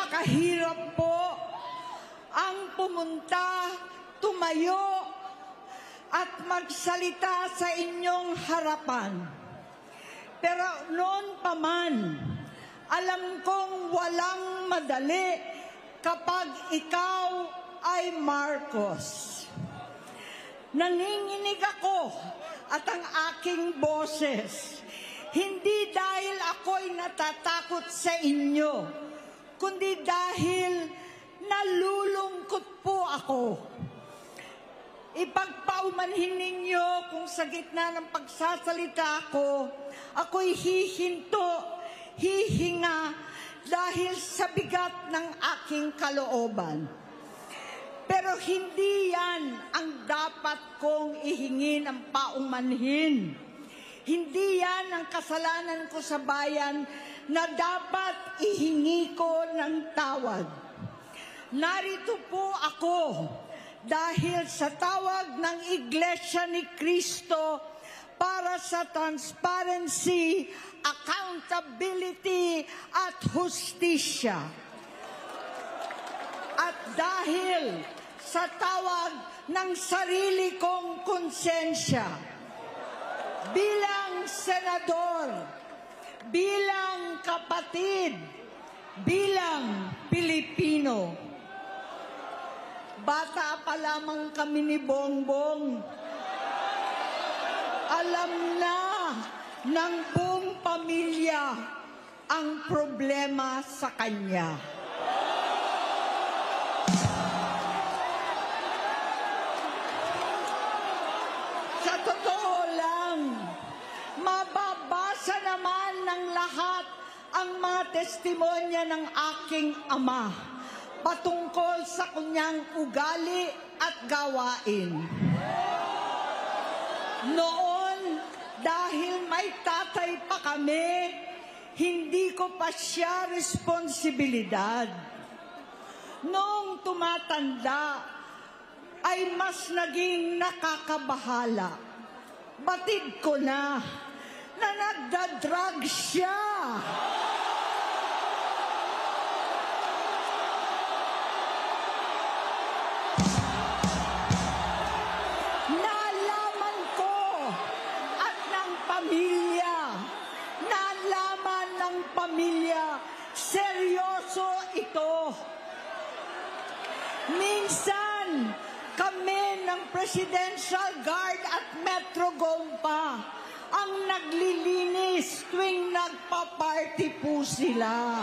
Napakahirap po ang pumunta, tumayo, at magsalita sa inyong harapan. Pero noon pa man, alam kong walang madali kapag ikaw ay Marcos. Nanginginig ako at ang aking boses, hindi dahil ako'y natatakot sa inyo, kundi dahil nalulungkot po ako. Ipagpaumanhin ninyo kung sa gitna ng pagsasalita ako, ako'y hihinga dahil sa bigat ng aking kalooban. Pero hindi yan ang dapat kong ihingin ang paumanhin. Hindi yan ang kasalanan ko sa bayan na dapat ihingi ko ng tawad. Narito po ako dahil sa tawag ng Iglesia ni Cristo para sa transparency, accountability at hustisya. At dahil sa tawag ng sarili kong konsensya, bilang senador, bilang kapatid, bilang Pilipino. Bata pa lamang kami ni Bongbong, alam na ng buong pamilya ang problema sa kanya. Sa totoo lang, mababasa naman ng lahat ang mga testimonya ng aking ama patungkol sa kanyang ugali at gawain. Noon, dahil may tatay pa kami, hindi ko pa siya responsibilidad. Noong tumatanda, ay mas naging nakakabahala. Batid ko na nagda-drug siya. Pamilya, seryoso ito. Minsan, kami ng Presidential Guard at Metro Gompa ang naglilinis tuwing nagpa-party po sila.